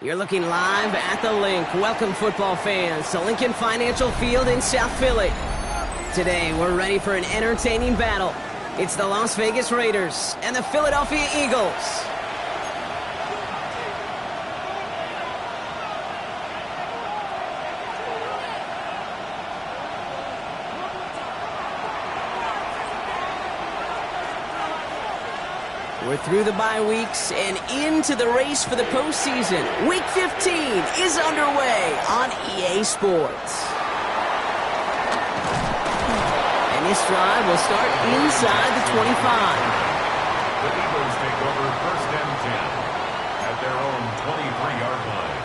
You're looking live at the Link. Welcome, football fans, to Lincoln Financial Field in South Philly. Today, we're ready for an entertaining battle. It's the Las Vegas Raiders and the Philadelphia Eagles. We're through the bye weeks and into the race for the postseason. Week 15 is underway on EA Sports. And this drive will start inside the 25. The Eagles take over 1st and 10 at their own 23-yard line.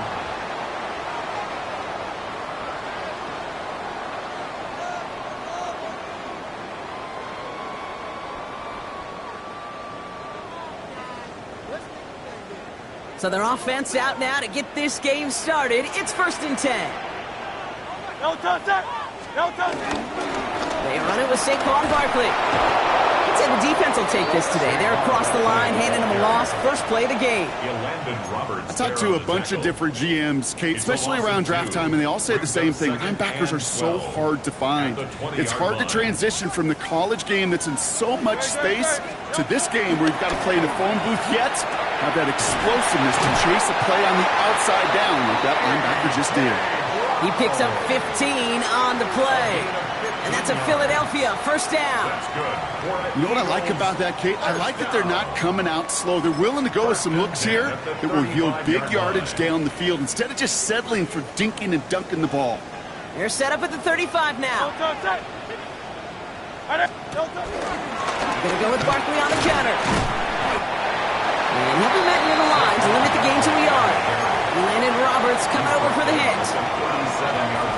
So their offense out now to get this game started. It's 1st and 10. No touchdown! No touchdown! They run it with Saquon Barkley. I'd say the defense will take this today. They're across the line, handing them a loss. First play of the game. I talked to a bunch of different GMs, Kate, especially around draft time, and they all say the same thing. Linebackers are so hard to find. It's hard to transition from the college game that's in so much space to this game where you've got to play in a phone booth yet have that explosiveness to chase a play on the outside down like that linebacker just did. He picks up 15 on the play. And that's a Philadelphia first down. You know what I like about that, Kate? I like that they're not coming out slow. They're willing to go with some looks here that will yield big yardage down the field instead of just settling for dinking and dunking the ball. They're set up at the 35 now. Gonna go with Barkley on the counter. And he'll be met near the line to limit the gain to a yard. Landon Roberts coming over for the hit.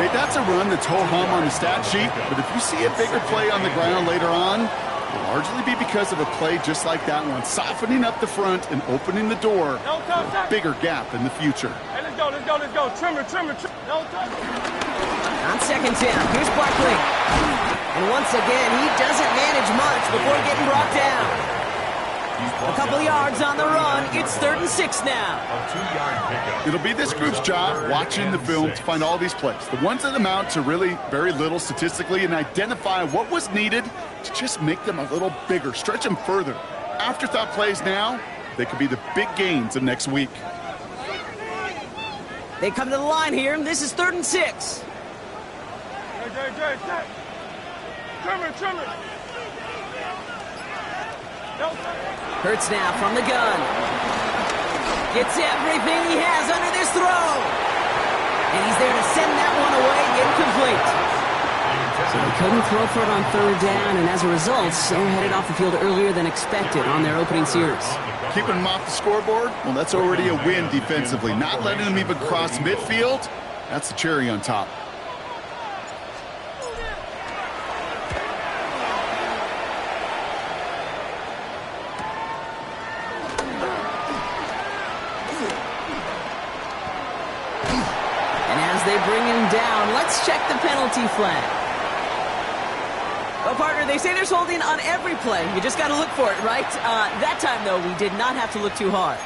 Hey, that's a run that's ho-hum on the stat sheet, but if you see a bigger play on the ground later on, it'll largely be because of a play just like that one, softening up the front and opening the door for a bigger gap in the future. Hey, let's go. Trimmer. No touchdown. On second down, here's Barkley. And once again, he doesn't manage much before getting brought down. A couple yards on the run. It's 3rd and 6 now. It'll be this group's job watching the film to find all these plays. The ones that amount to really very little statistically and identify what was needed to just make them a little bigger, stretch them further. Afterthought plays now, they could be the big gains of next week. They come to the line here, and this is 3rd and 6. Trimmer. Hurts now from the gun. Gets everything he has under this throw. And he's there to send that one away, incomplete. So they couldn't throw for it on 3rd down, and as a result, they're headed off the field earlier than expected on their opening series. keeping them off the scoreboard, well, that's already a win defensively. Not letting them even cross midfield, that's the cherry on top. They bring him down. Let's check the penalty flag. Well, partner, they say there's holding on every play. You just got to look for it, right? That time, though, we did not have to look too hard.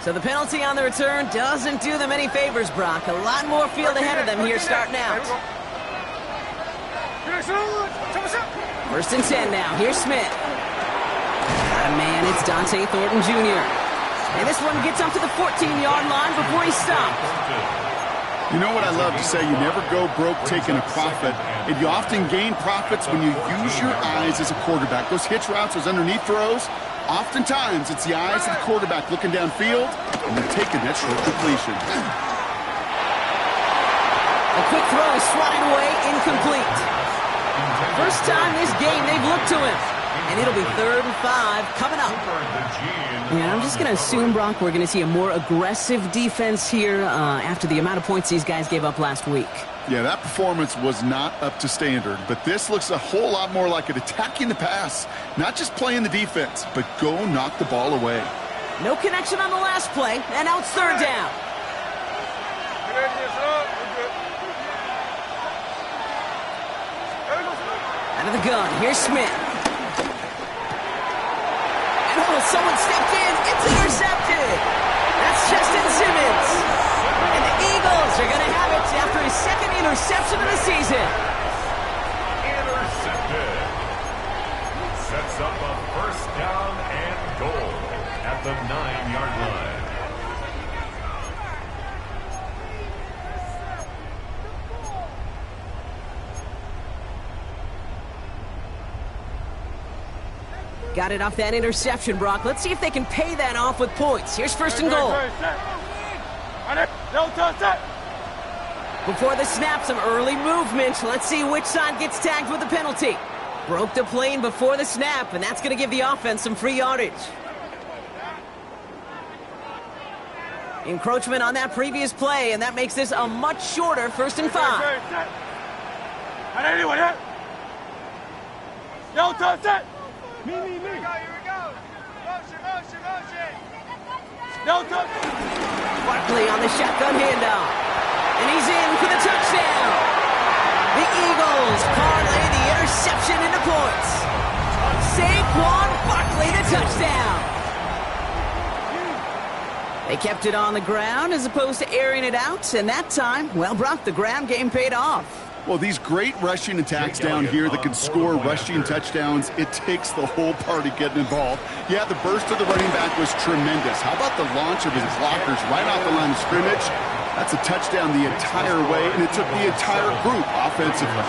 So the penalty on the return doesn't do them any favors, Brock. A lot more field ahead of them here starting out. First and 10 now. Here's Smith. Got a man. It's Dante Thornton Jr. And this one gets up to the 14-yard line before he stopped. You know what I love to say? You never go broke taking a profit. And you often gain profits when you use your eyes as a quarterback. Those hitch routes, those underneath throws, oftentimes, it's the eyes of the quarterback looking downfield and then taking that short completion. A quick throw is swatted away, incomplete. First time this game they've looked to him. And it'll be 3rd and 5 coming up. And I'm just going to assume, Brock, we're going to see a more aggressive defense here after the amount of points these guys gave up last week. Yeah, that performance was not up to standard, but this looks a whole lot more like it attacking the pass. Not just playing the defense, but go knock the ball away. No connection on the last play, and now it's 3rd down. Out of the gun, here's Smith. And someone stepped in, it's intercepted. That's Justin Simmons. And the Eagles are going to have it after his 2nd interception of the season. Intercepted. Sets up a 1st down and goal at the 9-yard line. Got it off that interception, Brock. Let's see if they can pay that off with points. Here's 1st and goal. Before the snap, some early movement. Let's see which side gets tagged with the penalty. Broke the plane before the snap, and that's going to give the offense some free yardage. Encroachment on that previous play, and that makes this a much shorter 1st and 5. Barkley on the shotgun handoff. And he's in for the touchdown. The Eagles parlay the interception into points. Saquon Barkley, the touchdown. They kept it on the ground as opposed to airing it out. And that time, well, Brock, the ground game paid off. Well, these great rushing attacks down here that can score rushing touchdowns, it takes the whole party getting involved. Yeah, the burst of the running back was tremendous. How about the launch of his blockers right off the line of scrimmage? That's a touchdown the entire way, and it took the entire group offensively.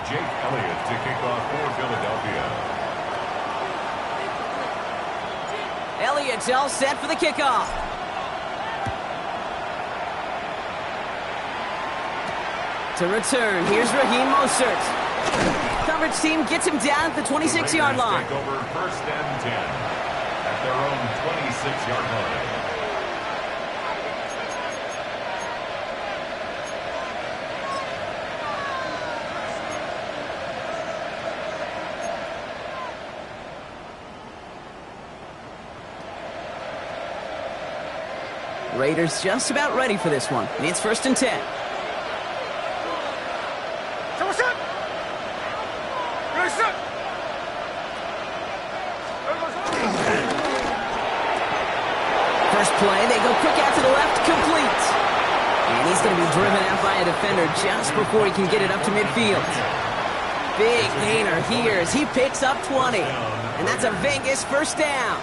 Jake Elliott to kick off for Philadelphia. Elliott's all set for the kickoff. To return, here's Raheem Mostert. Coverage team gets him down at the 26-yard line. Take over 1st and 10 at their own 26-yard line. Raiders just about ready for this one. It's 1st and 10. First play, they go quick out to the left, complete. And he's going to be driven out by a defender just before he can get it up to midfield. Big gainer here as he picks up 20. And that's a Vegas first down.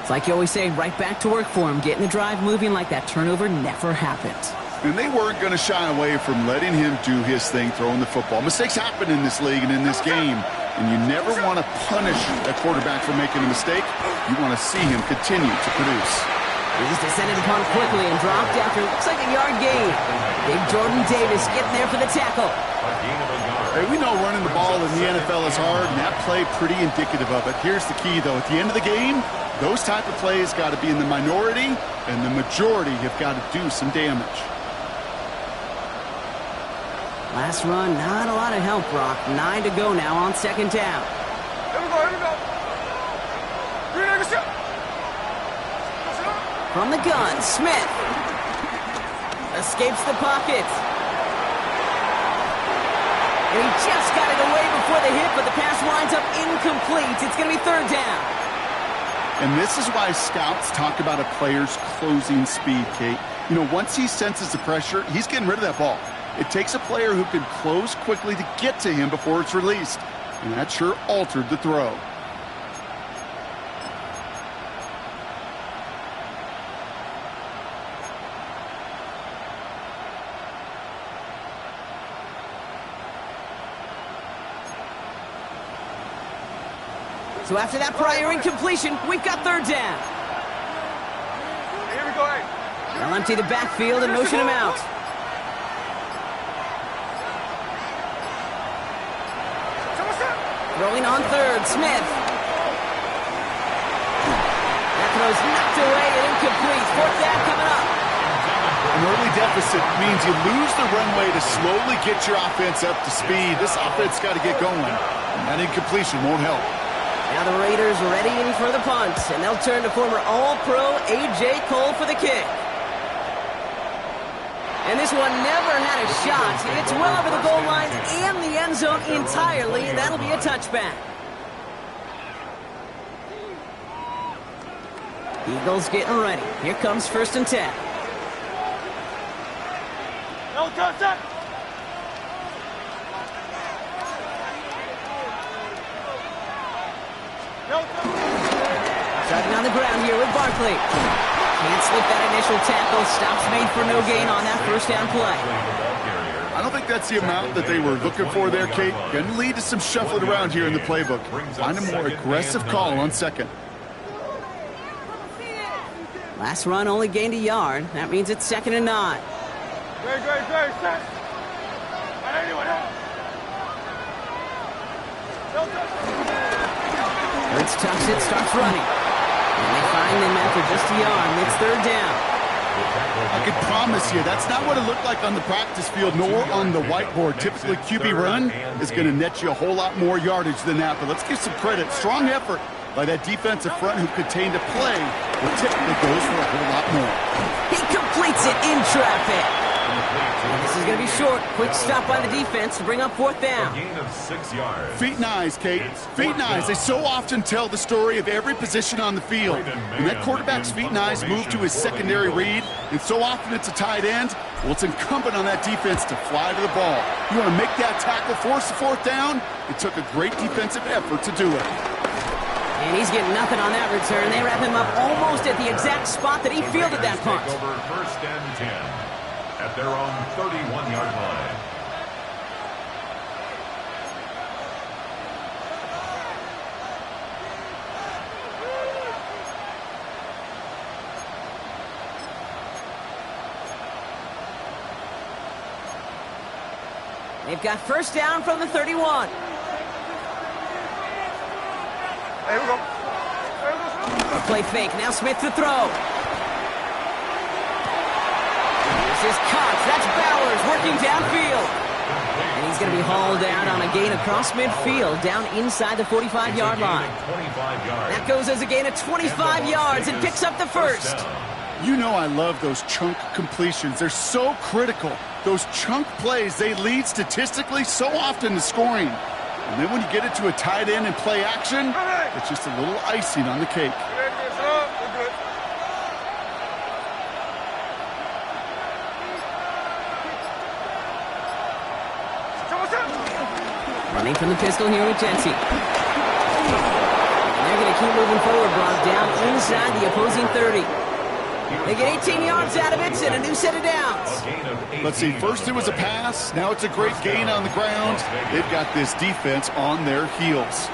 It's like you always say, right back to work for him, getting the drive moving like that turnover never happened. And they weren't going to shy away from letting him do his thing, throwing the football. Mistakes happen in this league and in this game, and you never want to punish a quarterback for making a mistake. You want to see him continue to produce. He's descended upon quickly and dropped after looks like a yard gain. Big Jordan Davis getting there for the tackle. Hey, we know running the ball in the NFL is hard, and that play pretty indicative of it. Here's the key, though. At the end of the game, those type of plays got to be in the minority, and the majority have got to do some damage. Last run, not a lot of help, Brock. 9 to go now on second down. Here we go, here we go. From the gun, Smith. Escapes the pocket. And he just got it away before the hit, but the pass winds up incomplete. It's going to be third down. And this is why scouts talk about a player's closing speed, Kate. You know, once he senses the pressure, he's getting rid of that ball. It takes a player who can close quickly to get to him before it's released. And that sure altered the throw. So after that prior incompletion, we've got third down. Here we go, hey. They'll empty the backfield and motion him out. Throwing on third, Smith. That throw's knocked away and incomplete. Fourth down coming up. An early deficit means you lose the runway to slowly get your offense up to speed. This offense got to get going, and that incompletion won't help. Now the Raiders readying for the punt, and they'll turn to former All-Pro A.J. Cole for the kick. And this one never had a shot. It's well over the goal line and the end zone entirely, and that'll be a touchback. Eagles getting ready. Here comes 1st and 10. No contact. Driving on the ground here with Barkley. Can't slip that initial tackle. Stops made for no gain on that first down play. I don't think that's the amount that they were looking for there, Kate. Going to lead to some shuffling around here in the playbook. Find a more aggressive call on second. Last run only gained a yard. That means it's 2nd and 9. Great, set. Hurts tucks it, starts running. And they find him after just a yard. It's third down. I can promise you that's not what it looked like on the practice field nor on the whiteboard. Typically, QB run is going to net you a whole lot more yardage than that. But let's give some credit. Strong effort by that defensive front who contained a play that typically goes for a whole lot more. He completes it in traffic. And this is going to be short. Quick stop by the defense to bring up 4th down. Gain of 6 yards. Feet and eyes, Kate. Feet and eyes. They so often tell the story of every position on the field. When that quarterback's feet and eyes move to his secondary read, and so often it's a tight end, well, it's incumbent on that defense to fly to the ball. You want to make that tackle, force the 4th down? It took a great defensive effort to do it. And he's getting nothing on that return. They wrap him up almost at the exact spot that he fielded that punt. Over 1st and 10 at their own 31-yard line. They've got 1st down from the 31. Here we go. A play fake. Now Smith to throw. Here's his cut. That's Bowers working downfield. And he's going to be hauled out on a gain across midfield, down inside the 45-yard line. That goes as a gain of 25 yards and picks up the first. You know I love those chunk completions. They're so critical. Those chunk plays, they lead statistically so often to scoring. And then when you get it to a tight end and play action, it's just a little icing on the cake. Running from the pistol here with Jency. And they're going to keep moving forward, Brock, down inside the opposing 30. They get 18 yards out of it and a new set of downs. Let's see, first it was a pass, now it's a great gain on the ground. They've got this defense on their heels.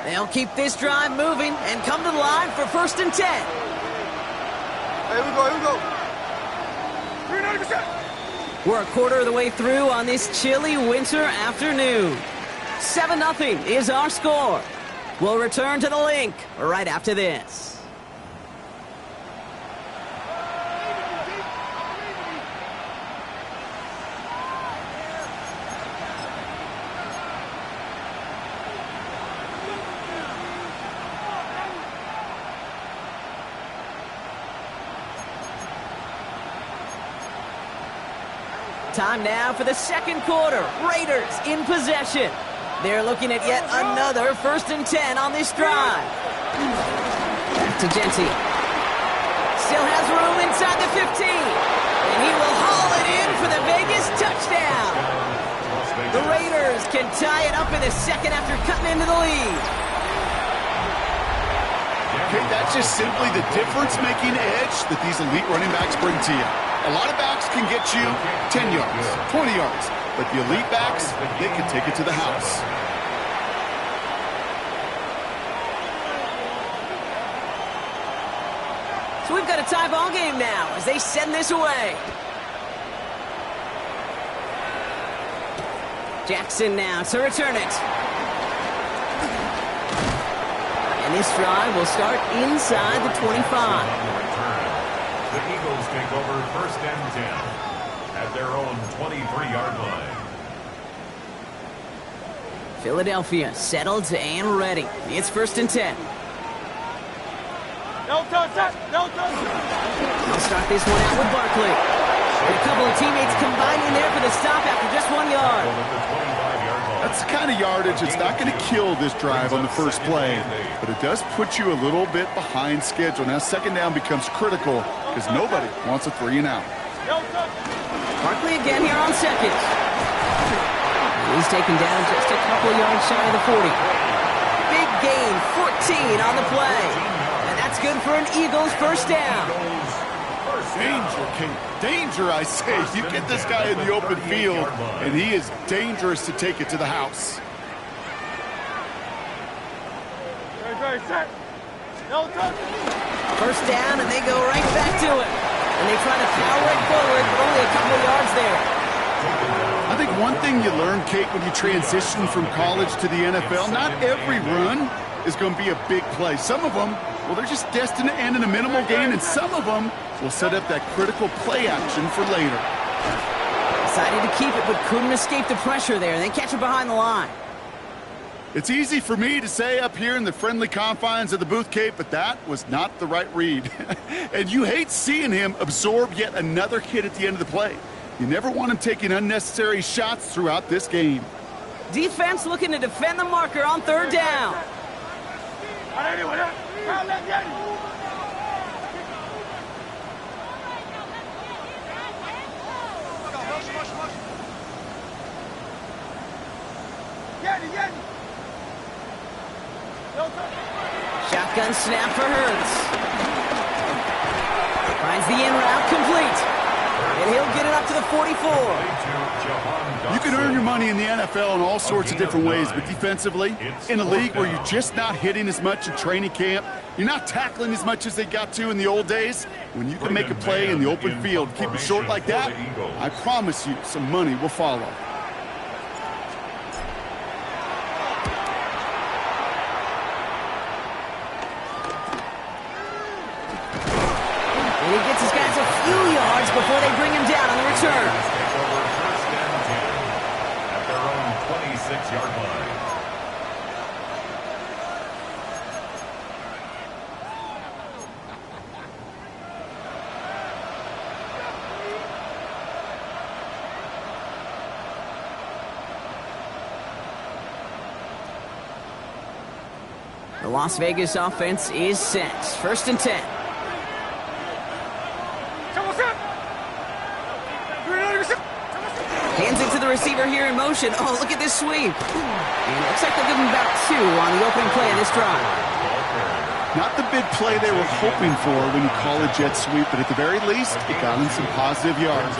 They'll keep this drive moving and come to the line for 1st and 10. Here we go. 390%. We're a quarter of the way through on this chilly winter afternoon. 7-0 is our score. We'll return to the link right after this. Time now for the second quarter. Raiders in possession. They're looking at yet another 1st and 10 on this drive. Back to Jency. Still has room inside the 15. And he will haul it in for the Vegas touchdown. The Raiders can tie it up in the second after cutting into the lead. Okay, that's just simply the difference-making edge that these elite running backs bring to you. A lot of backs can get you 10 yards, 20 yards, but the elite backs, they can take it to the house. So we've got a tie ball game now as they send this away. Jackson now to return it. And this drive will start inside the 25. The Eagles take over 1st and 10 at their own 23-yard line. Philadelphia settled and ready. It's 1st and 10. No touch. They'll start this one out with Barkley. And a couple of teammates combining there for the stop after just 1 yard. That's the kind of yardage that's not going to kill this drive on the first play, but it does put you a little bit behind schedule. Now 2nd down becomes critical because nobody wants a 3 and out. Barkley again here on 2nd. He's taken down just a couple yards shy of the 40. Big gain, 14 on the play. And that's good for an Eagles 1st down. Danger, Kate. Danger, I say. You get this guy in the open field, and he is dangerous to take it to the house. Very set. No touch. 1st down, and they go right back to it. And they try to power it forward, but only a couple of yards there. I think one thing you learn, Kate, when you transition from college to the NFL, not every run is going to be a big play. Some of them, well, they're just destined to end in a minimal gain, and some of them will set up that critical play action for later. Decided to keep it, but couldn't escape the pressure there. They catch it behind the line. It's easy for me to say up here in the friendly confines of the booth, Kate, but that was not the right read. And you hate seeing him absorb yet another hit at the end of the play. You never want him taking unnecessary shots throughout this game. Defense looking to defend the marker on 3rd down. Shotgun snap for Hurts. Finds the in route complete. And he'll get it up to the 44. You can earn your money in the NFL in all sorts of different ways, but defensively, in a league where you're just not hitting as much in training camp, you're not tackling as much as they got to in the old days, when you can make a play in the open field, keep it short like that, I promise you some money will follow. And he gets his guys a few yards before they bring him down on the return. Over 1st and 10 at their own 26-yard line. The Las Vegas offense is set. 1st and 10. Hands it to the receiver here in motion. Oh, look at this sweep. And it looks like they'll give him about 2 on the opening play of this drive. Not the big play they were hoping for when you call a jet sweep, but at the very least, it got him some positive yards.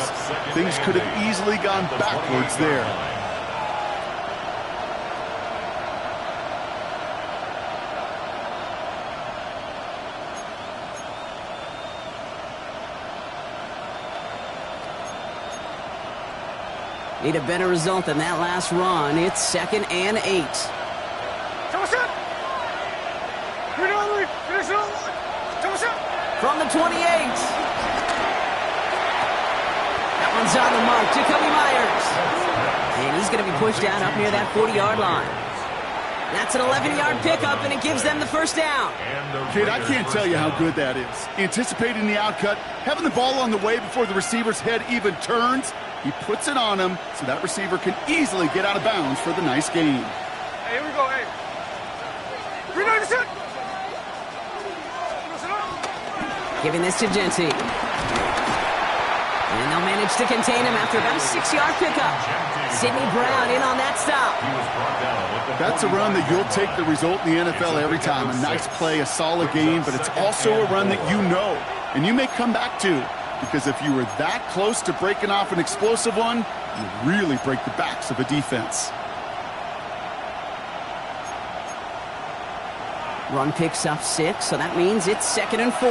Things could have easily gone backwards there. Need a better result than that last run. It's 2nd and 8. From the 28. That one's on the mark. Jacoby Myers. And he's going to be pushed down up near that 40-yard line. That's an 11-yard pickup, and it gives them the 1st down. Kid, I can't tell you how good that is. Anticipating the outcut, having the ball on the way before the receiver's head even turns. He puts it on him so that receiver can easily get out of bounds for the nice gain. Hey, here we go, hey. Giving this to Genty. And they'll manage to contain him after about a 6-yard pickup. Sidney Brown in on that stop. That's a run that you'll take the result in the NFL every time. A nice play, a solid game, but it's also a run that you know, and you may come back to. Because if you were that close to breaking off an explosive one, you really break the backs of a defense. Run picks up 6, so that means it's 2nd and 4.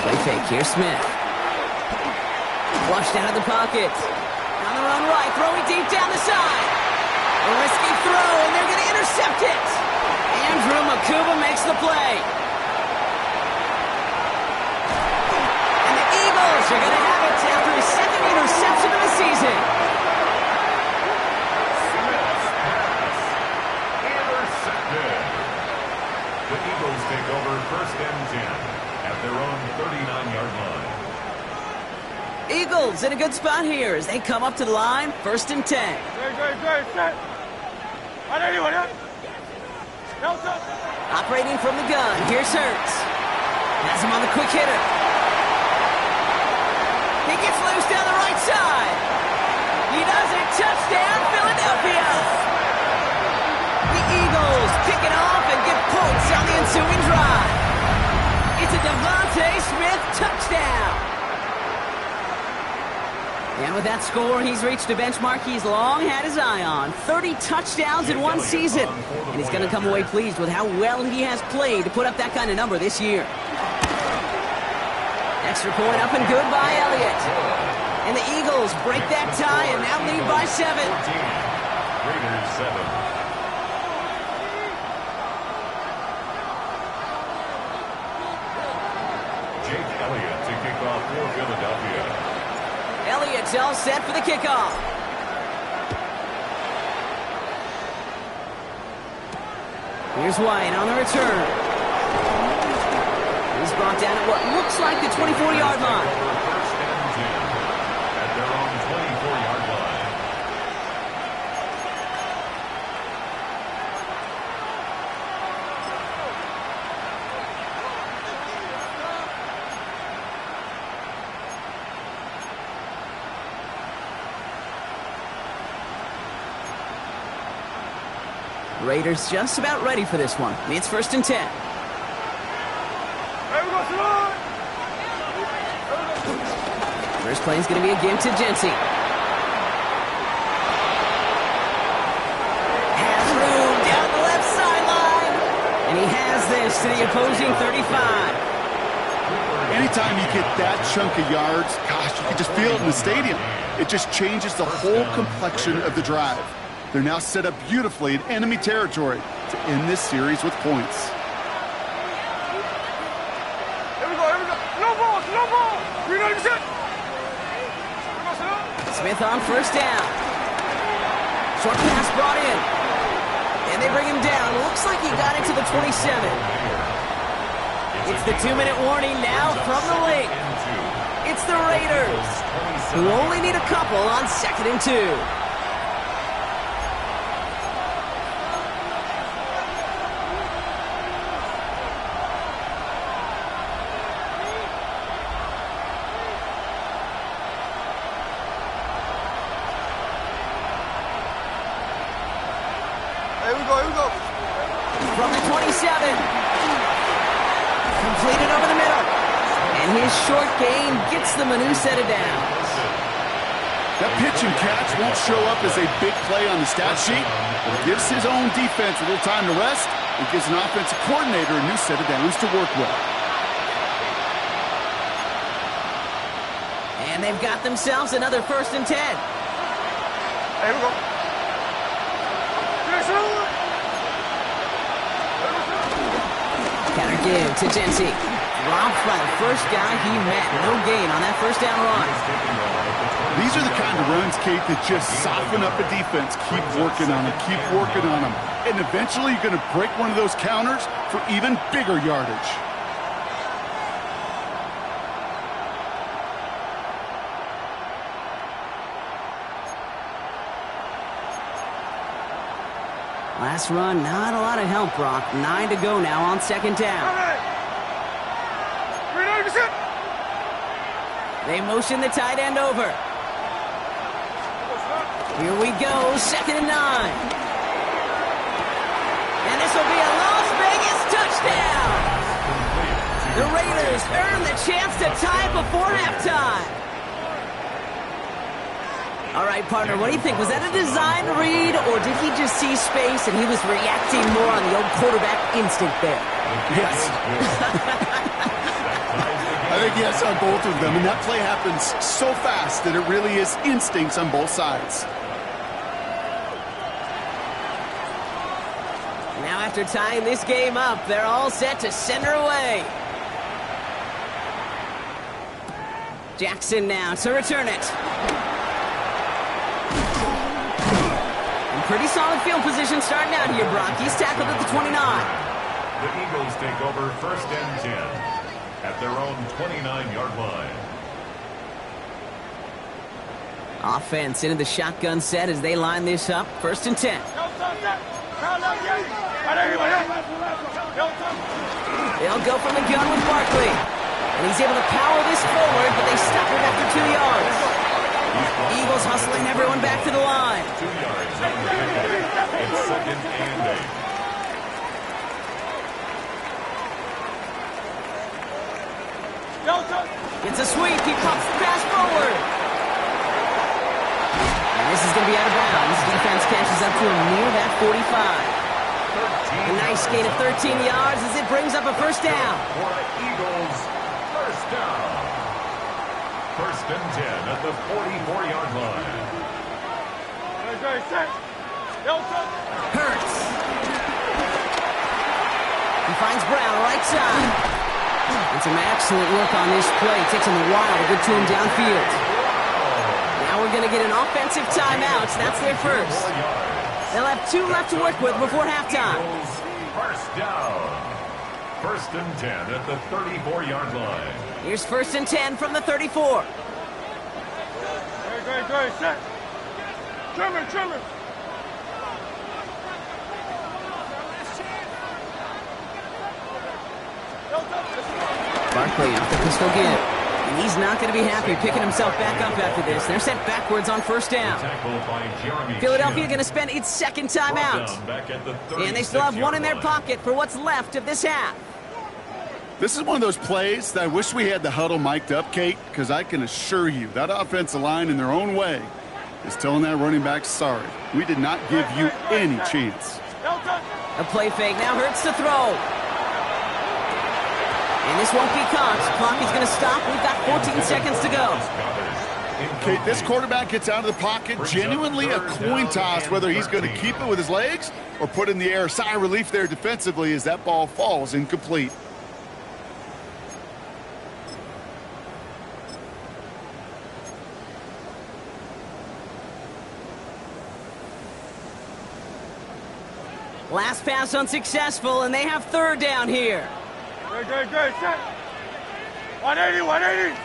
Play fake here, Smith. Flushed out of the pocket. On the run right, throwing deep down the side. A risky throw, and they're going to intercept it. Andrew Makuba makes the play. And the Eagles are going to have it after his 2nd interception of the season. Intercepted. The Eagles take over 1st and 10 at their own 39-yard line. Eagles in a good spot here as they come up to the line. 1st and 10. Great. Operating from the gun, here's Hurts. Has him on the quick hitter. He gets loose down the right side. He does it. Touchdown, Philadelphia. The Eagles pick it off and get points on the ensuing drive. It's a Devontae Smith touchdown. And with that score, he's reached a benchmark he's long had his eye on. 30 touchdowns in one season. And he's going to come away pleased with how well he has played to put up that kind of number this year. Extra point up and good by Elliott. And the Eagles break that tie and now lead by 7. Raiders 7. Jake Elliott to kick off for Philadelphia. Elliott's all set for the kickoff. Here's White on the return. He's brought down at what looks like the 24-yard line. 1st and 10 at their own 24-yard line. Raiders just about ready for this one. It's 1st and 10. First play is going to be a give to Genty. Has room down the left sideline. And he has this to the opposing 35. Anytime you get that chunk of yards, gosh, you can just feel it in the stadium. It just changes the whole complexion of the drive. They're now set up beautifully in enemy territory to end this series with points. Here we go. No ball. We're not even set. Smith on 1st down. Short pass brought in. And they bring him down. Looks like he got into the 27. It's the 2-minute warning now from the lake. It's the Raiders, who only need a couple on 2nd and 2. from the 27. Completed over the middle. And his short gain gets them a new set of downs. That pitch and catch won't show up as a big play on the stat sheet, but it gives his own defense a little time to rest. It gives an offensive coordinator a new set of downs to work with. And they've got themselves another 1st and 10. Here we go. Counter give to Jency. Robbed by the first guy he met. No gain on that 1st down run. These are the kind of runs, Kate, that just soften up a defense. Keep working on them. Keep working on them. And eventually you're going to break one of those counters for even bigger yardage. Last run, not a lot of help, Brock. 9 to go now on 2nd down. They motion the tight end over. Here we go, 2nd and 9. And this will be a Las Vegas touchdown. The Raiders earn the chance to tie it before halftime. All right, partner, what do you think? Was that a design read, or did he just see space and he was reacting more on the old quarterback instinct there? Yes. I think yes on both of them, and that play happens so fast that it really is instincts on both sides. Now after tying this game up, they're all set to send her away. Jackson now to return it. Pretty solid field position starting out here, Brock. He's tackled at the 29. The Eagles take over 1st and 10 at their own 29-yard line. Offense into the shotgun set as they line this up. 1st and 10. They'll go from the gun with Barkley. And he's able to power this forward, but they stop him after 2 yards. Eagles hustling everyone back to the line. 2 yards on the pickup. It's 2nd and 8. It's a sweep. He pops the pass forward. And this is going to be out of bounds. Defense catches up to him near that 45. A nice gain of 13 yards as it brings up a 1st down. For the Eagles, 1st down. 1st and 10 at the 44-yard line. Hurts. He finds Brown right side. And some excellent work on this play. Takes him a while to get to him downfield. Now we're going to get an offensive timeout. That's their 1st. They'll have 2 left to work with before halftime. 1st down. 1st and 10 at the 34-yard line. Here's 1st and 10 from the 34. Great, set. Trimmer. Barkley off the pistol give. And he's not going to be happy picking himself back up after this. They're sent backwards on 1st down. Philadelphia going to spend its 2nd timeout. And they still have 1 in their pocket for what's left of this half. This is one of those plays that I wish we had the huddle mic'd up, Kate, because I can assure you that offensive line in their own way is telling that running back, sorry, we did not give you any chance. A play fake now Hurts to throw. And this won't be caught. Clock is going to stop. We've got 14 seconds to go. Kate, this quarterback gets out of the pocket, genuinely a coin toss whether he's going to keep it with his legs or put it in the air. Sigh of relief there defensively as that ball falls incomplete. Last pass unsuccessful, and they have 3rd down here. Great, set. 180.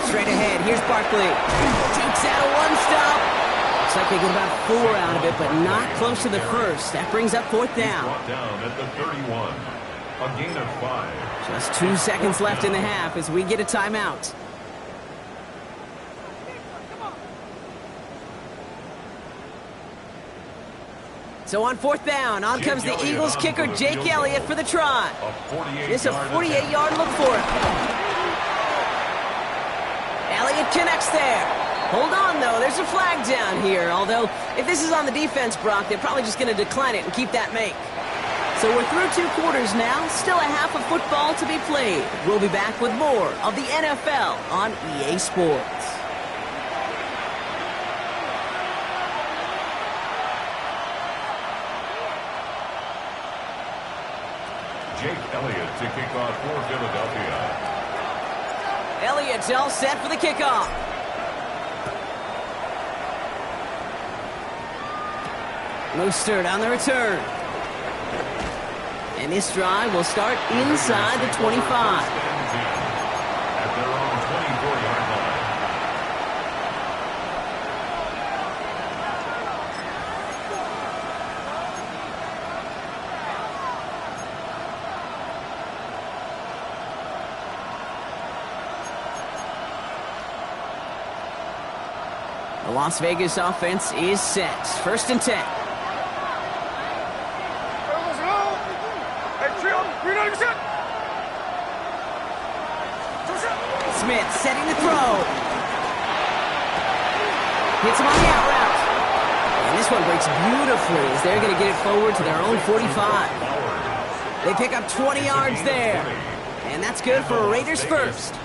Straight ahead, here's Barkley. Takes out a 1-stop. Looks like they get about 4 out of it, but not close to the 1st. That brings up 4th down. Brought down at the 31. A gain of 5. Just 2 seconds left in the half as we get a timeout. So on 4th down, on comes the Eagles kicker, Jake Elliott, for the try. It's a 48-yard look for him. Elliott connects there. Hold on, though. There's a flag down here. Although, if this is on the defense, Brock, they're probably just going to decline it and keep that make. So we're through 2 quarters now. Still a half of football to be played. We'll be back with more of the NFL on EA Sports. Jake Elliott to kick off for Philadelphia. Elliott's all set for the kickoff. Mostert on the return. And this drive will start inside the 25. At their own 24-yard line. The Las Vegas offense is set. 1st and 10. Smith setting the throw. Hits him on the out route. And this one breaks beautifully as they're going to get it forward to their own 45. They pick up 20 yards there. And that's good for a Raiders first.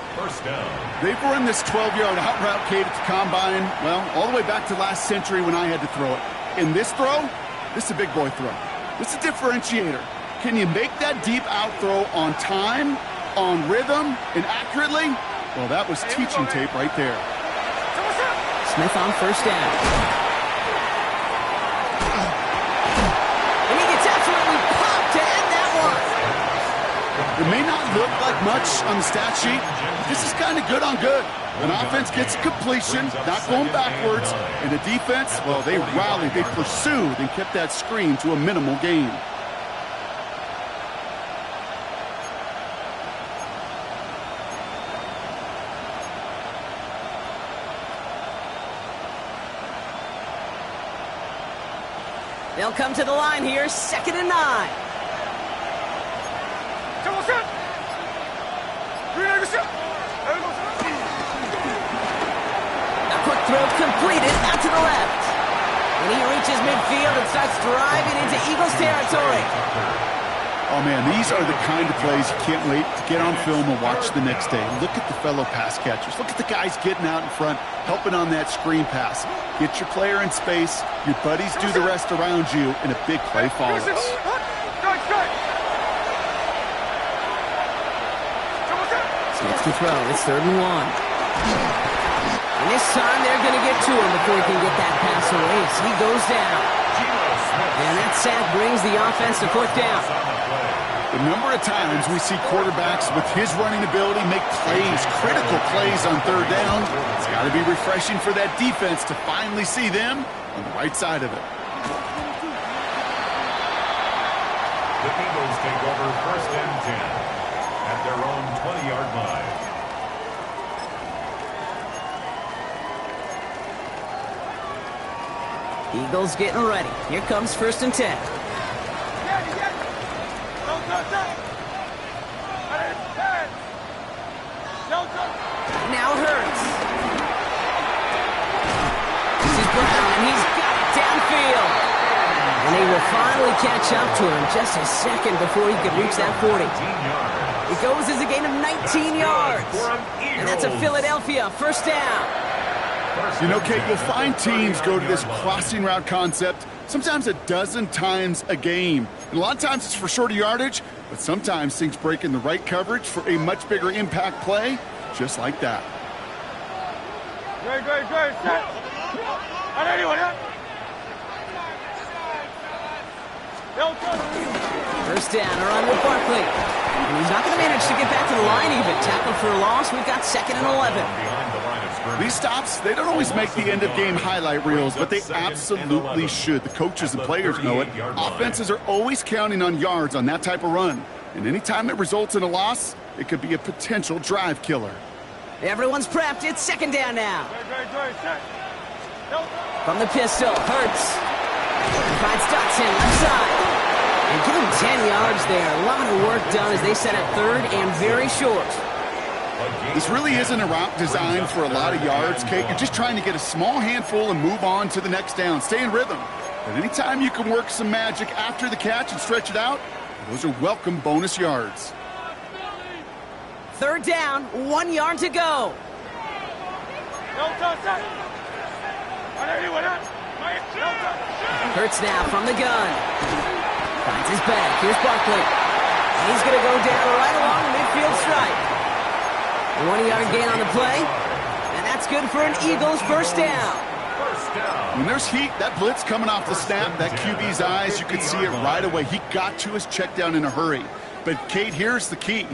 They've run this 12-yard out route, Kate, at the combine, well, all the way back to last century when I had to throw it. In this throw, this is a big boy throw. This is a differentiator. Can you make that deep out throw on time, on rhythm, and accurately? Well, that was teaching tape right there. Smith on 1st down. And he gets absolutely popped to end that one. It may not look like much on the stat sheet. This is kind of good on good. An offense gets completion, not going backwards, and the defense, well, they rallied, they pursued, and kept that screen to a minimal gain. They'll come to the line here, 2nd and 9. A quick throw completed out to the left. And he reaches midfield and starts driving into Eagles territory. Oh, man, these are the kind of plays you can't wait to get on film and watch the next day. Look at the fellow pass catchers. Look at the guys getting out in front, helping on that screen pass. Get your player in space, your buddies do the rest around you, and a big play follows. Snaps to throw. It's 3rd and 1. And this time they're going to get to him before he can get that pass away. So he goes down. And that sack brings the offense to 4th down. The number of times we see quarterbacks with his running ability make plays, critical plays on 3rd down, it's got to be refreshing for that defense to finally see them on the right side of it. The Eagles take over 1st and 10 at their own 20-yard line. Eagles getting ready. Here comes 1st and 10. Now Hurts. This is Brown, and he's got it downfield. And they will finally catch up to him just a second before he could reach that 40. It goes as a gain of 19 yards. And that's a Philadelphia 1st down. You know, Kate, you'll find teams go to this crossing route concept sometimes a dozen times a game. And a lot of times it's for shorter yardage, but sometimes things break in the right coverage for a much bigger impact play, just like that. Great. Set. On anyone, yeah? 1st down, a run with Barkley. And he's not going to manage to get back to the line even. Tackle for a loss. We've got 2nd and 11. These stops, they don't always make the end-of-game highlight reels, but they absolutely should. The coaches and players know it. Offenses are always counting on yards on that type of run. And anytime it results in a loss, it could be a potential drive killer. Everyone's prepped. It's 2nd down now. From the pistol, Hurts. Finds Dotson left side. And give him 10 yards there. A lot of work done as they set up third and very short. This really isn't a route designed for a lot of yards, Kate. You're just trying to get a small handful and move on to the next down. Stay in rhythm. But anytime you can work some magic after the catch and stretch it out, those are welcome bonus yards. Third down, 1 yard to go. Hurts now from the gun. Finds his back. Here's Barkley. He's going to go down right along the midfield stripe. 1 yard gain on the play. And that's good for an Eagles first down. When there's heat, that blitz coming off the snap, that QB's eyes, you could see it right away. He got to his check down in a hurry. But, Kate, here's the key.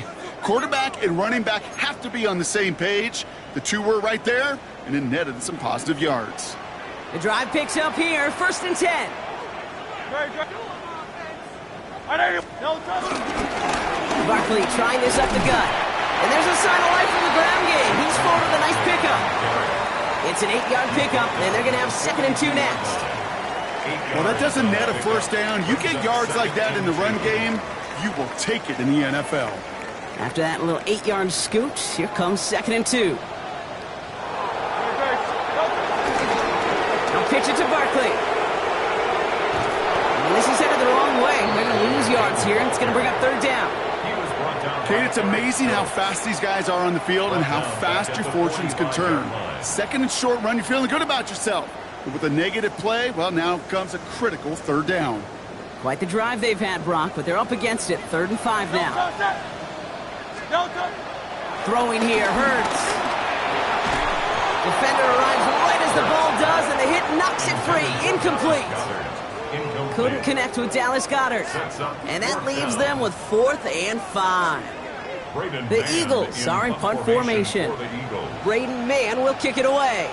Quarterback and running back have to be on the same page. The two were right there, and it netted some positive yards. The drive picks up here, 1st and 10. Barkley trying this up the gut. And there's a sign of life from the ground game. He's forward with a nice pickup. It's an 8-yard pickup, and they're going to have 2nd and 2 next. Well, that doesn't net a first down. You get yards like that in the run game, you will take it in the NFL. After that little 8-yard scoot, here comes 2nd and 2. Now pitch it to Barkley. And this is headed the wrong way. They're going to lose yards here, and it's going to bring up 3rd down. Kate, it's amazing how fast these guys are on the field and how fast your fortunes can turn. 2nd and short run, you're feeling good about yourself. But with a negative play, well, now comes a critical 3rd down. Quite the drive they've had, Brock, but they're up against it. 3rd and 5 now. Throwing here, Hurts. Defender arrives right as the ball does, and the hit knocks it free. Incomplete. Couldn't connect with Dallas Goedert. And that leaves them with 4th and 5. The Eagles are in punt formation. Braden Mann will kick it away.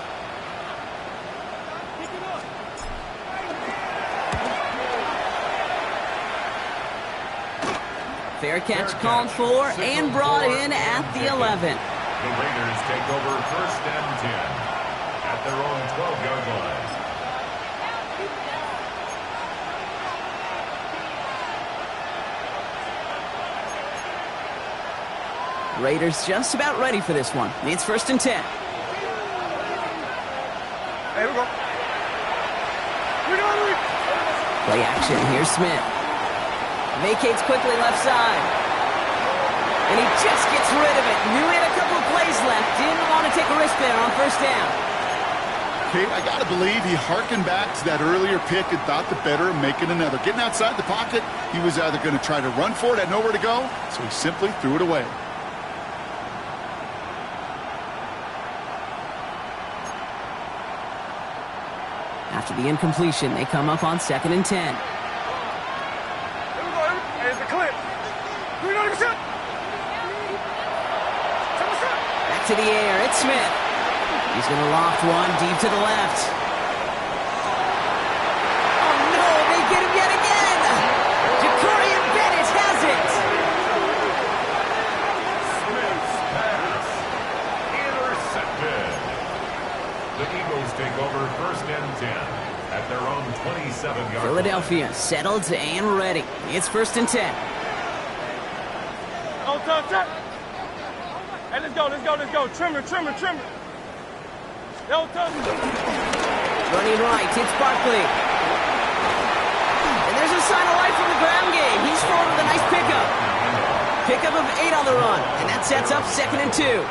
Fair catch called for and brought in at the 11. The Raiders take over 1st and 10 at their own 12-yard line. Raiders just about ready for this one. It's 1st and 10. Hey, we go. Play action. Here's Smith. Vacates quickly left side. And he just gets rid of it. Knew he had a couple of plays left. Didn't want to take a risk there on 1st down. Kate, I got to believe he hearkened back to that earlier pick and thought the better of making another. Getting outside the pocket, he was either going to try to run for it, had nowhere to go, so he simply threw it away. After the incompletion, they come up on 2nd and 10. Back to the air, it's Smith. He's going to loft one deep to the left. Oh no, they get him yet again! Jacorian Bennett has it! Smith's pass intercepted. The Eagles take over 1st and 10 at their own 27-yard line. Philadelphia settled and ready. It's 1st and 10. Oh, touch. Hey, let's go. Trimmer. Yo, touch. Running right, it's Barkley. And there's a sign of life from the ground game. He's forward with a nice pickup. Pickup of 8 on the run. And that sets up 2nd and 2.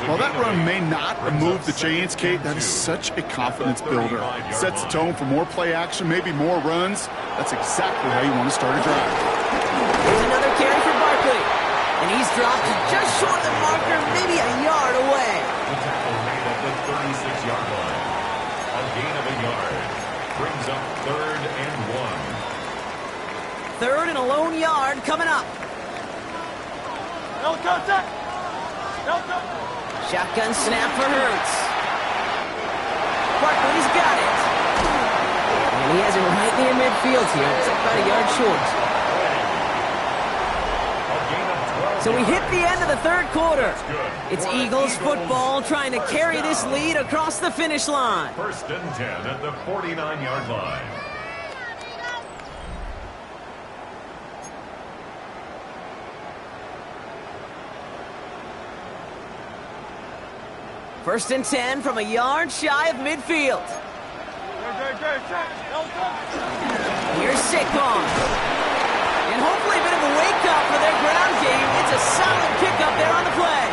While that run may not remove the chains, Kate, that is such a confidence builder. Sets the tone for more play action, maybe more runs. That's exactly how you want to start a drive. Here's another carry for Barkley. And he's dropped just short of the marker, maybe a yard away. The tackle made at the 36-yard line. A gain of a yard. Brings up 3rd and 1. 3rd and a lone yard coming up. No contact. Shotgun snap for Hurts. Barkley's got it. And he has it right near midfield here. It's about a yard short. So we hit the end of the 3rd quarter. It's Eagles football trying to carry this lead across the finish line. 1st and 10 at the 49-yard line. First and 10 from a yard shy of midfield. Here's Saquon. And hopefully a bit of a wake-up for their ground game. It's a solid pickup there on the play.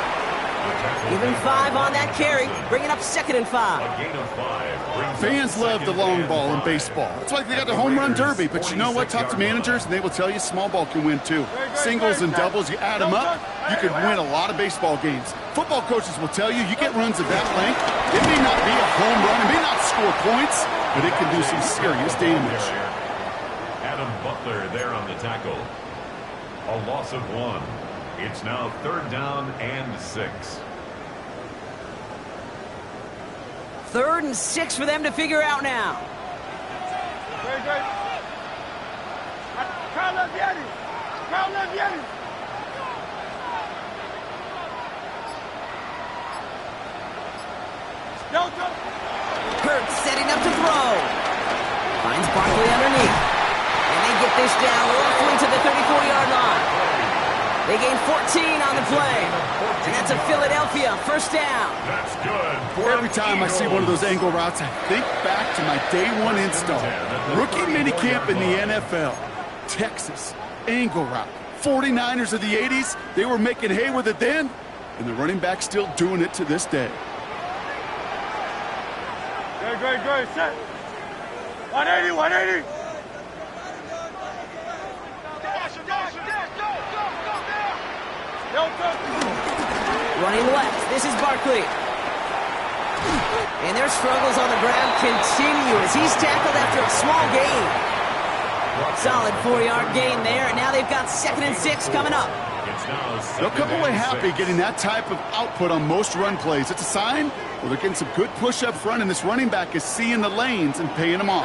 Even 5 on that carry, bringing up 2nd and 5. Fans love the long ball in baseball. It's like they got the home run derby, but you know what? Talk to managers, and they will tell you small ball can win too. Singles and doubles, you add them up, you can win a lot of baseball games. Football coaches will tell you, you get runs of that length, it may not be a home run, it may not score points, but it can do some serious damage. Adam Butler there on the tackle. A loss of 1. It's now 3rd down and 6. 3rd and 6 for them to figure out now. Hurts setting up to throw. Finds Barkley underneath. And they get this down roughly to the 34-yard line. They gain 14 on the play. And that's a Philadelphia 1st down. That's good. Every time I see one of those angle routes, I think back to my day 1 install. Rookie minicamp in the NFL. Texas, angle route. 49ers of the 80s, they were making hay with it then, and the running back's still doing it to this day. Great, set. 180. Running left, this is Barkley. And their struggles on the ground continue as he's tackled after a small gain. Solid 4-yard gain there, and now they've got 2nd and 6 coming up. They'll come away happy getting that type of output on most run plays. It's a sign where they're getting some good push up front, and this running back is seeing the lanes and paying them off.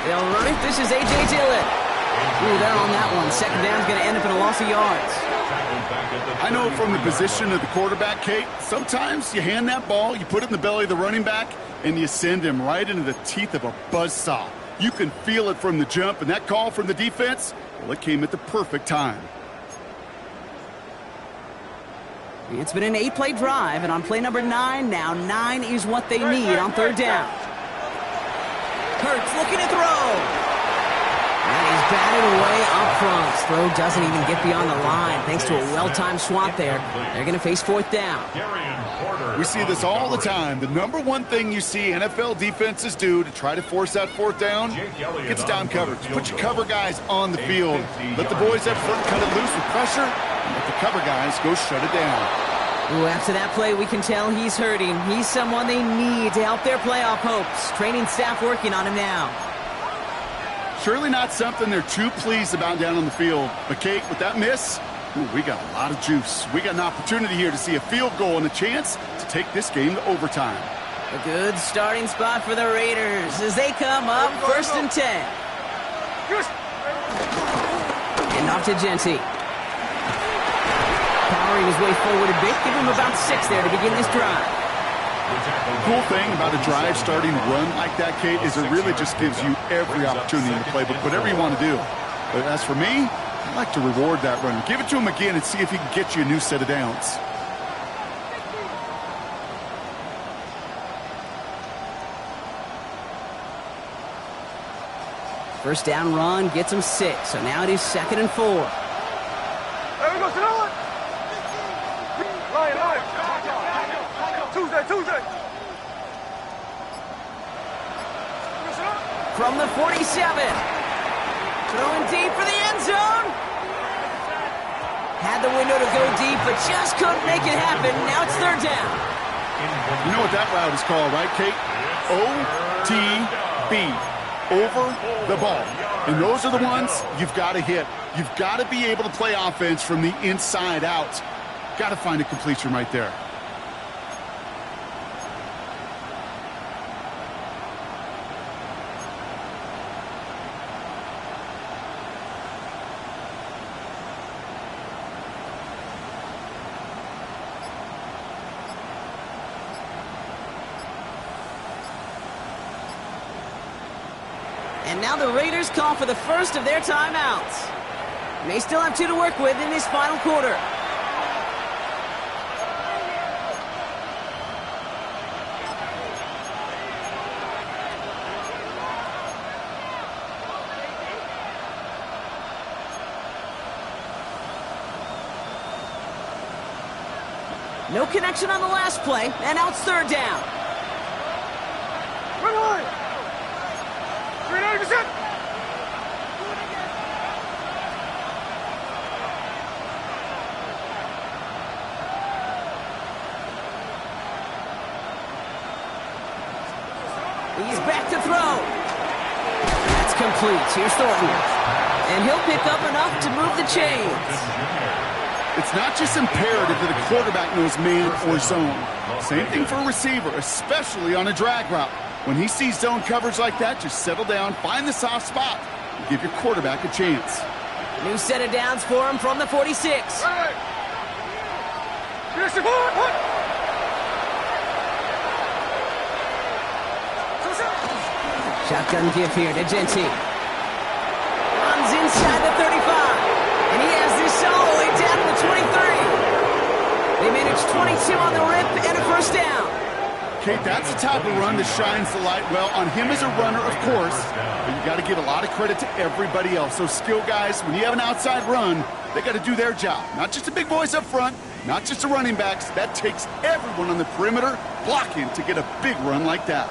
They'll run it. This is A.J. Dillon. Ooh, they're on that one. 2nd down's going to end up in a loss of yards. I know from the position of the quarterback, Kate, sometimes you hand that ball, you put it in the belly of the running back, and you send him right into the teeth of a buzzsaw. You can feel it from the jump, and that call from the defense, well, it came at the perfect time. It's been an 8-play drive, and on play number 9 now, 9 is what they need on 3rd down. Hurts looking to throw. And he's batted away up front. Throw doesn't even get beyond the line thanks to a well-timed swat there. They're going to face 4th down. We see this all the time. The number 1 thing you see NFL defenses do to try to force that 4th down, gets down coverage. Put your cover guys on the field. Let the boys up front cut it loose with pressure, and let the cover guys go shut it down. Ooh, after that play, we can tell he's hurting. He's someone they need to help their playoff hopes. Training staff working on him now. Surely not something they're too pleased about down on the field. But, Kate, with that miss, ooh, we got a lot of juice. We got an opportunity here to see a field goal and a chance to take this game to overtime. A good starting spot for the Raiders as they come up 1st and 10. And off to Genty. Powering his way forward a bit. Give him about 6 there to begin this drive. The cool thing about a drive starting run like that, Kate, is it really just gives you every opportunity to play, but whatever you want to do. But as for me, I like to reward that runner. Give it to him again and see if he can get you a new set of downs. First down run gets him 6, so now it is 2nd and 4. There we go, sit on. Lion. Tuesday. From the 47. Throwing deep for the end zone. Had the window to go deep, but just couldn't make it happen. Now it's 3rd down. You know what that route is called, right, Kate? OTB. Over the ball. And those are the ones you've got to hit. You've got to be able to play offense from the inside out. Got to find a completion right there. And now the Raiders call for the first of their timeouts. They still have 2 to work with in this final quarter. No connection on the last play, and now it's 3rd down. He's back to throw. That's complete. Here's Thornton. And he'll pick up enough to move the chains. It's not just imperative that a quarterback knows man or zone. Same thing for a receiver, especially on a drag route. When he sees zone coverage like that, just settle down, find the soft spot, and give your quarterback a chance. New set of downs for him from the 46. Shotgun give here to Genty. Runs inside the 35. And he has this all the way down to the 23. They managed 22 on the rip and a first down. Kate, that's the type of run that shines the light well on him as a runner, of course. But you got to give a lot of credit to everybody else. Those skill guys, when you have an outside run, they got to do their job. Not just the big boys up front, not just the running backs. That takes everyone on the perimeter blocking to get a big run like that.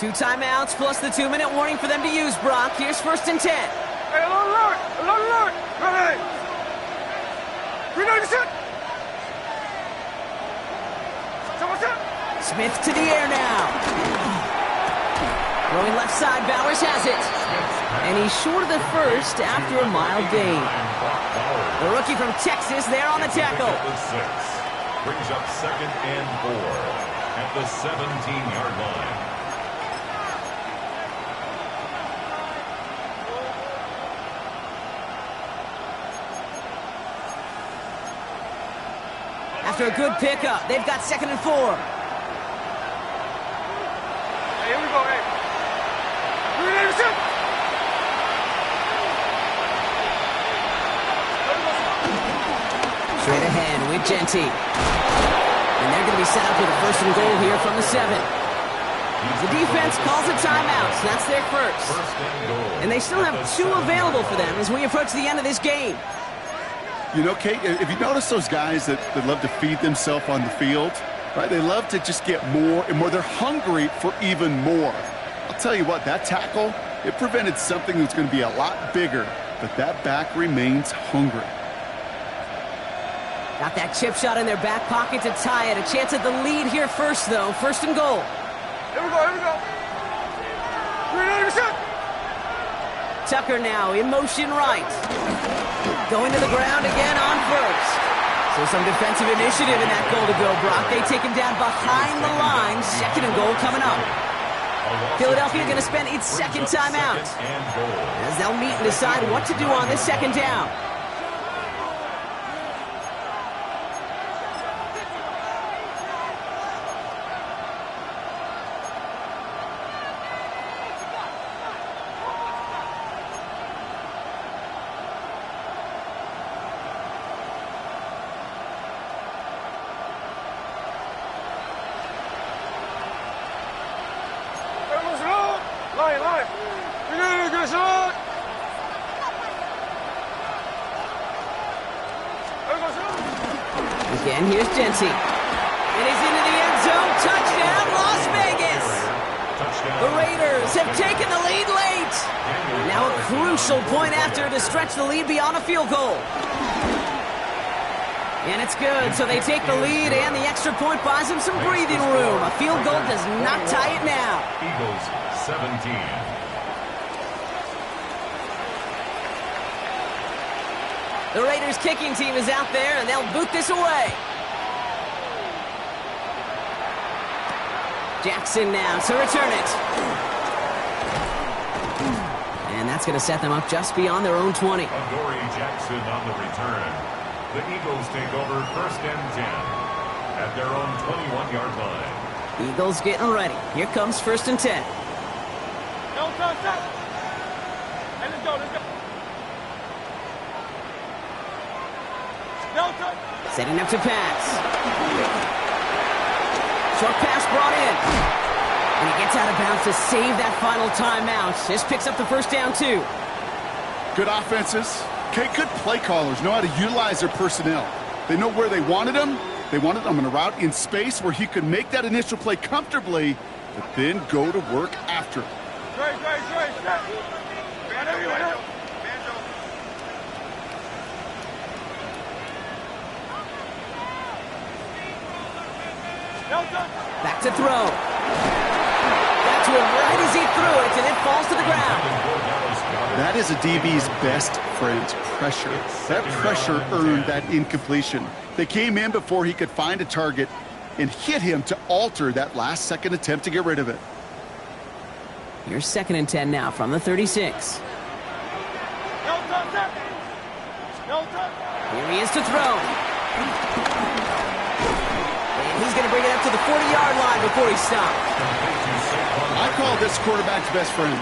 Two timeouts plus the 2-minute warning for them to use, Brock. Here's 1st and 10. Hey, alert! Ready! Smith to the air now. Throwing left side, Bowers has it. And he's short of the first after a mild gain. The rookie from Texas there on the tackle. Brings up 2nd and 4 at the 17-yard line. After a good pickup, they've got 2nd and 4. Hey, here we go, hey. Straight ahead with Genty. And they're going to be set up with a 1st and goal here from the 7. The defense calls a timeout, so that's their first. And they still have 2 available for them as we approach the end of this game. You know, Kate, if you notice those guys that love to feed themselves on the field, right? They love to just get more and more. They're hungry for even more. I'll tell you what, that tackle, it prevented something that's going to be a lot bigger, but that back remains hungry. Got that chip shot in their back pocket to tie it. A chance at the lead here first, though. 1st and goal. Here we go. Tucker now in motion right. Going to the ground again on 1st. So some defensive initiative in that goal to go, Brock. They take him down behind the line. 2nd and goal coming up. Philadelphia going to spend its 2nd timeout as they'll meet and decide what to do on this 2nd down. Line. Again, here's Genty. And he's into the end zone. Touchdown, Las Vegas. The Raiders have taken the lead late. Now a crucial point after to stretch the lead beyond a field goal. And it's good, so they take the lead, and the extra point buys them some breathing room. A field goal does not tie it now. Eagles 17. The Raiders kicking team is out there, and they'll boot this away. Jackson now to return it. And that's going to set them up just beyond their own 20. Adoree Jackson on the return. The Eagles take over 1st and 10. at their own 21-yard line. Eagles getting ready. Here comes 1st and 10. No touch, touch. And let's go, let's go. No touch. Setting up to pass. Short pass brought in. And he gets out of bounds to save that final timeout. This picks up the first down, too. Good offenses. Okay, good play callers know how to utilize their personnel. They know where they wanted him. They wanted him in a route in space where he could make that initial play comfortably, but then go to work after. Great. Back to throw. Got to him right as he threw it, and it falls to the ground. That is a DB's best friend, pressure. That pressure earned that incompletion. They came in before he could find a target and hit him to alter that last-second attempt to get rid of it. Here's 2nd and 10 now from the 36. Here he is to throw. And he's going to bring it up to the 40-yard line before he stops. I call this quarterback's best friend.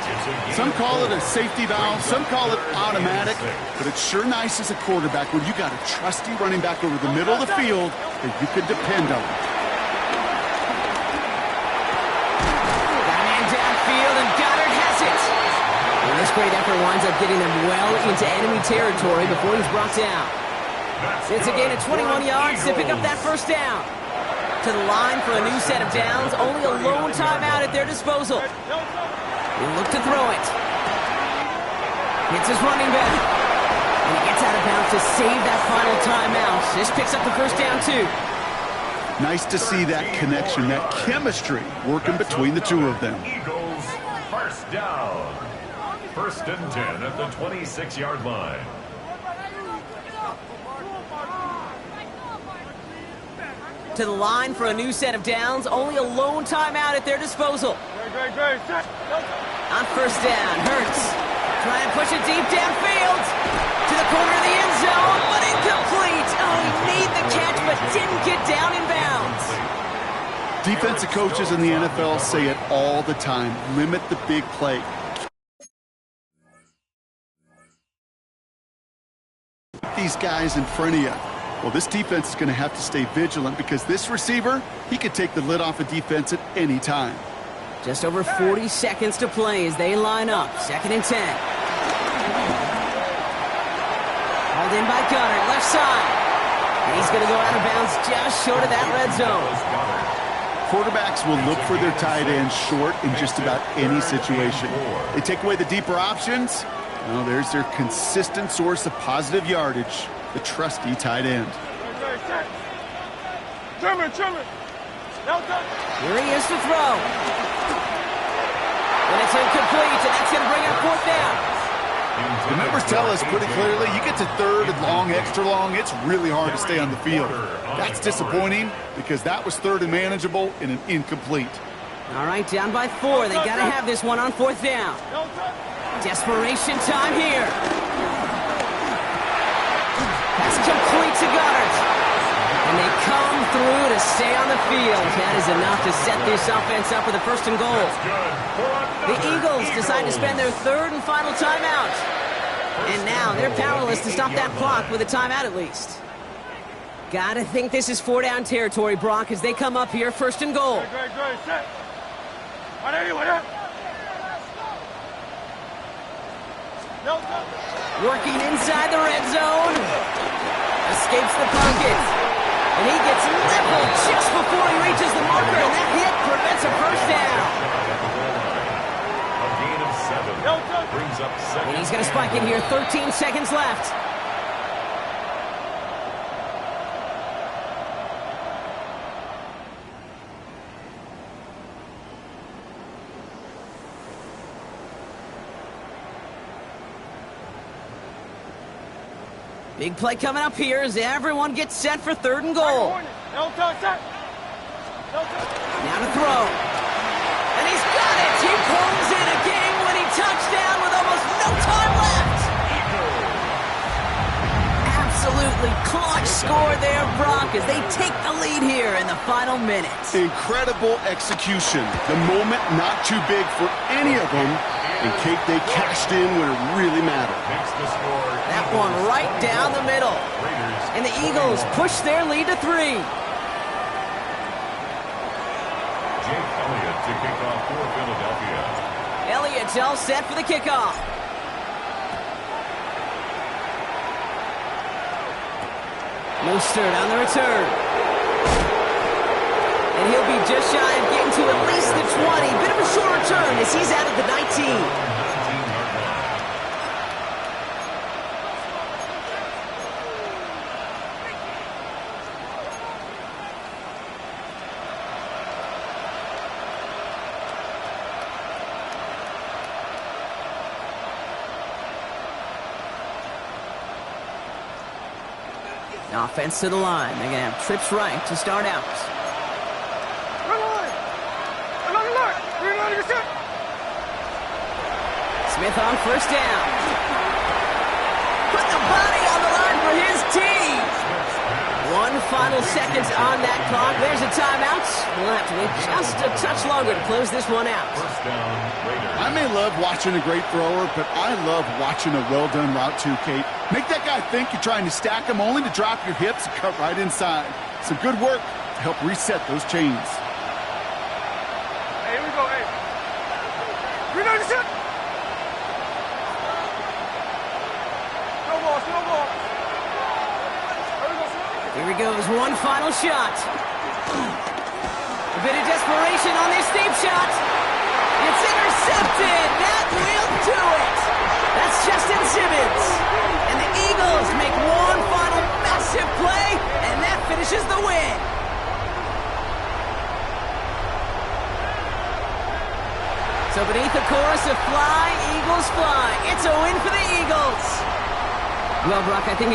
Some call it a safety valve, some call it automatic, but it's sure nice as a quarterback when you got a trusty running back over the middle of the field that you can depend on. Got a man downfield, and Goddard has it. And this great effort winds up getting them well into enemy territory before he's brought down. It's a gain of 21 yards to pick up that first down. To the line for a new set of downs. Only a lone timeout at their disposal. He'll look to throw it. Hits his running back. And he gets out of bounds to save that final timeout. This picks up the first down, too. Nice to see that connection, that chemistry working between the two of them. Eagles, first down. 1st and 10 at the 26-yard line. To the line for a new set of downs. Only a lone timeout at their disposal. Great. On first down, Hurts trying to push it deep downfield to the corner of the end zone, but incomplete. Oh, he made the catch, but didn't get down in bounds. Defensive coaches in the NFL say it all the time. Limit the big play. These guys in front of you. Well, this defense is going to have to stay vigilant because this receiver, he could take the lid off a defense at any time. Just over 40 seconds to play as they line up. 2nd and 10. Hauled in by Goddard, left side. And he's going to go out of bounds just short of that red zone. Quarterbacks will look for their tight end short in just about any situation. They take away the deeper options. Well, there's their consistent source of positive yardage. The trusty tight end. Trimmer. Here he is to throw. And it's incomplete, and that's going to bring up 4th down. The numbers tell us pretty clearly, you get to 3rd and long, extra long, it's really hard to stay on the field. That's disappointing because that was 3rd and manageable and an incomplete. All right, down by 4. They got to have this one on 4th down. Desperation time here. Pass complete to Goddard. And they come through to stay on the field. That is enough to set this offense up with a 1st and goal. The Eagles decide to spend their 3rd and final timeout. And now they're powerless to stop that clock with a timeout at least. Gotta think this is 4-down territory, Brock, as they come up here 1st and goal. Great. Set. Working inside the red zone. Escapes the pocket. And he gets leveled just before he reaches the marker, and that hit prevents a first down. A gain of 7 brings up 2nd. And he's going to spike it here. 13 seconds left. Big play coming up here as everyone gets set for 3rd and goal. No touch. Now to throw. And he's got it. He pulls in a game-winning touchdown with almost no time left. Absolute absolutely clutch score there, Brock, as they take the lead here in the final minutes. Incredible execution. The moment not too big for any of them. And Kate, they cashed in when it really mattered. That one right down the middle. And the Eagles push their lead to 3. Jake Elliott to kick off for Philadelphia. Elliott's all set for the kickoff. Mostert on the return. And he'll be just shy of getting to at least the 20. Bit of a short return as he's out at the 19. Offense to the line. They're going to have trips right to start out. Smith on first down. Put the body on the line for his team. 1 final seconds on that clock. There's a timeout. We'll have to wait just a touch longer to close this one out. First down, Raiders. I may love watching a great thrower, but I love watching a well-done route too, Kate. Make that guy think you're trying to stack him only to drop your hips and cut right inside. Some good work to help reset those chains. Hey, here we go, hey. Reload the shot. No ball. Here he goes, one final shot. A bit of desperation on this deep shot. It's intercepted. That will do it. That's Justin Simmons. And the Eagles make one final massive play, and that finishes the win. So beneath the chorus of Fly, Eagles Fly, it's a win for the Eagles. Well, Brock, I think